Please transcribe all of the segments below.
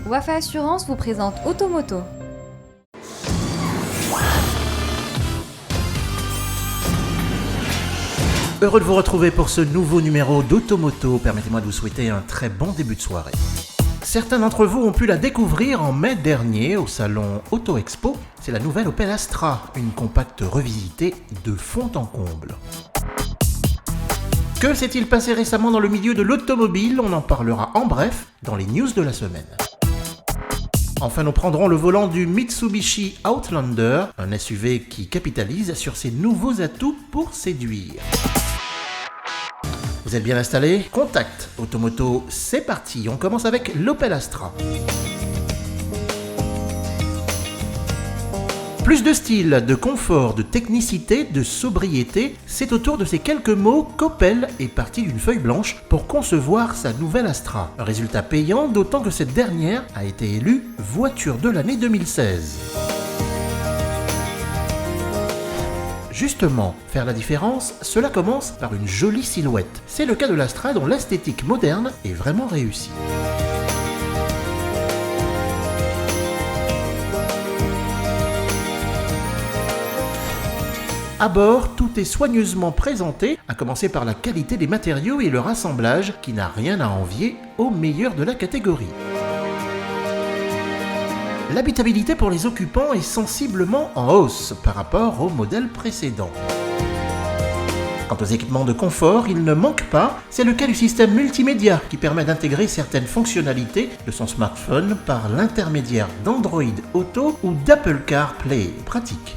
Wafa Assurance vous présente Automoto. Heureux de vous retrouver pour ce nouveau numéro d'Automoto. Permettez-moi de vous souhaiter un très bon début de soirée. Certains d'entre vous ont pu la découvrir en mai dernier au salon Auto Expo. C'est la nouvelle Opel Astra, une compacte revisitée de fond en comble. Que s'est-il passé récemment dans le milieu de l'automobile? On en parlera en bref dans les news de la semaine. Enfin, nous prendrons le volant du Mitsubishi Outlander, un SUV qui capitalise sur ses nouveaux atouts pour séduire. Vous êtes bien installés? Contact Automoto, c'est parti. On commence avec l'Opel Astra. Plus de style, de confort, de technicité, de sobriété, c'est autour de ces quelques mots qu'Opel est parti d'une feuille blanche pour concevoir sa nouvelle Astra. Un résultat payant, d'autant que cette dernière a été élue voiture de l'année 2016. Justement, faire la différence, cela commence par une jolie silhouette. C'est le cas de l'Astra dont l'esthétique moderne est vraiment réussie. À bord, tout est soigneusement présenté, à commencer par la qualité des matériaux et leur assemblage qui n'a rien à envier aux meilleurs de la catégorie. L'habitabilité pour les occupants est sensiblement en hausse par rapport au modèle précédent. Quant aux équipements de confort, il ne manque pas, c'est le cas du système multimédia qui permet d'intégrer certaines fonctionnalités de son smartphone par l'intermédiaire d'Android Auto ou d'Apple CarPlay. Pratique.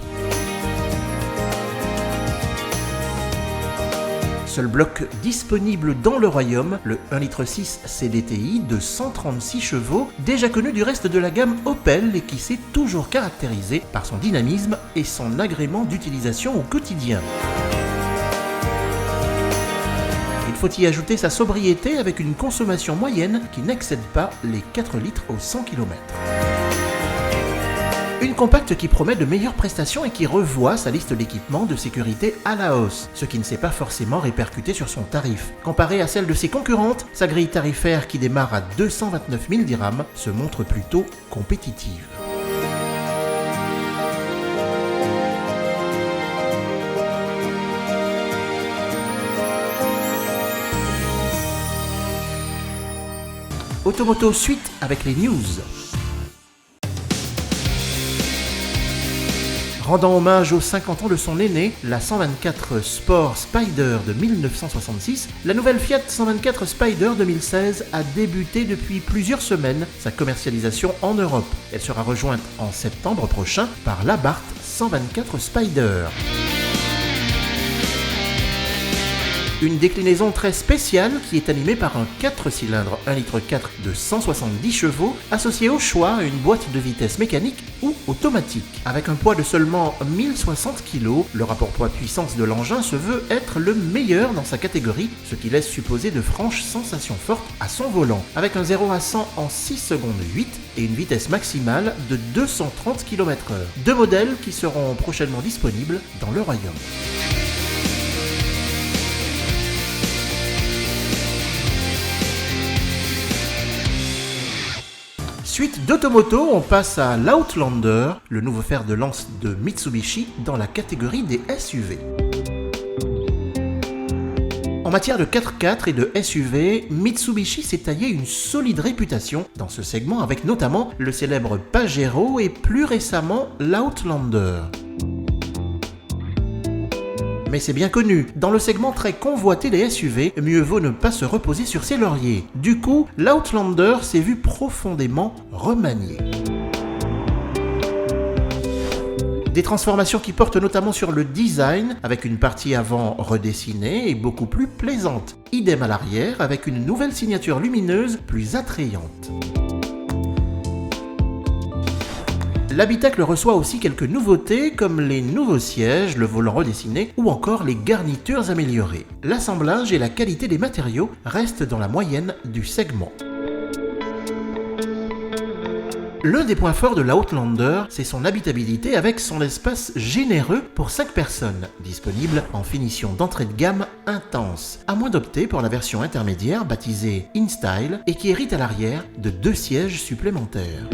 Seul bloc disponible dans le royaume, le 1,6 litre CDTI de 136 chevaux, déjà connu du reste de la gamme Opel et qui s'est toujours caractérisé par son dynamisme et son agrément d'utilisation au quotidien. Il faut y ajouter sa sobriété avec une consommation moyenne qui n'excède pas les 4 litres au 100 km. Une compacte qui promet de meilleures prestations et qui revoit sa liste d'équipements de sécurité à la hausse, ce qui ne s'est pas forcément répercuté sur son tarif. Comparé à celle de ses concurrentes, sa grille tarifaire qui démarre à 229 000 dirhams se montre plutôt compétitive. Automoto suite avec les news. Rendant hommage aux 50 ans de son aîné, la 124 Sport Spider de 1966, la nouvelle Fiat 124 Spider 2016 a débuté depuis plusieurs semaines sa commercialisation en Europe. Elle sera rejointe en septembre prochain par l'Abarth 124 Spider. Une déclinaison très spéciale qui est animée par un 4 cylindres 1,4 litre de 170 chevaux associé au choix à une boîte de vitesse mécanique ou automatique. Avec un poids de seulement 1060 kg, le rapport poids-puissance de l'engin se veut être le meilleur dans sa catégorie, ce qui laisse supposer de franches sensations fortes à son volant. Avec un 0 à 100 en 6 secondes 8 et une vitesse maximale de 230 km/h. Deux modèles qui seront prochainement disponibles dans le royaume. Suite d'Automoto, on passe à l'Outlander, le nouveau fer de lance de Mitsubishi dans la catégorie des SUV. En matière de 4x4 et de SUV, Mitsubishi s'est taillé une solide réputation dans ce segment avec notamment le célèbre Pajero et plus récemment l'Outlander. Mais c'est bien connu, dans le segment très convoité des SUV, mieux vaut ne pas se reposer sur ses lauriers. Du coup, l'Outlander s'est vu profondément remanié. Des transformations qui portent notamment sur le design, avec une partie avant redessinée et beaucoup plus plaisante. Idem à l'arrière, avec une nouvelle signature lumineuse plus attrayante. L'habitacle reçoit aussi quelques nouveautés comme les nouveaux sièges, le volant redessiné ou encore les garnitures améliorées. L'assemblage et la qualité des matériaux restent dans la moyenne du segment. L'un des points forts de l'Outlander, c'est son habitabilité avec son espace généreux pour 5 personnes, disponible en finition d'entrée de gamme intense, à moins d'opter pour la version intermédiaire baptisée InStyle et qui hérite à l'arrière de 2 sièges supplémentaires.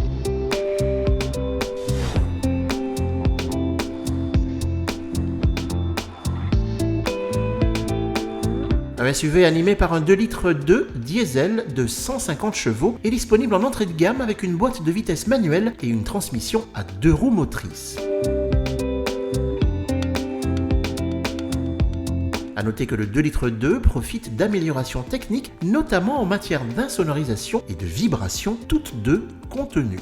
Un SUV animé par un 2 litres 2 diesel de 150 chevaux est disponible en entrée de gamme avec une boîte de vitesse manuelle et une transmission à 2 roues motrices. A noter que le 2 litres 2 profite d'améliorations techniques, notamment en matière d'insonorisation et de vibration, toutes deux contenues.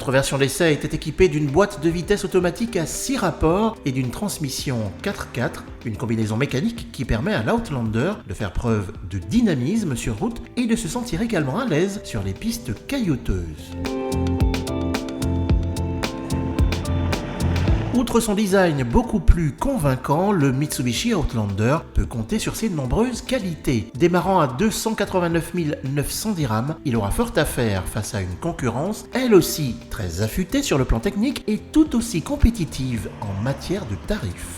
Notre version d'essai était équipée d'une boîte de vitesse automatique à 6 rapports et d'une transmission 4x4, une combinaison mécanique qui permet à l'Outlander de faire preuve de dynamisme sur route et de se sentir également à l'aise sur les pistes caillouteuses. Outre son design beaucoup plus convaincant, le Mitsubishi Outlander peut compter sur ses nombreuses qualités. Démarrant à 289 900 dirhams, il aura fort à faire face à une concurrence, elle aussi très affûtée sur le plan technique et tout aussi compétitive en matière de tarifs.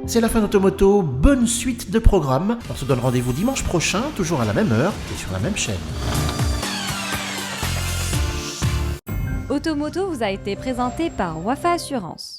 C'est la fin d'Automoto, bonne suite de programmes. On se donne rendez-vous dimanche prochain, toujours à la même heure et sur la même chaîne. Automoto vous a été présenté par Wafa Assurance.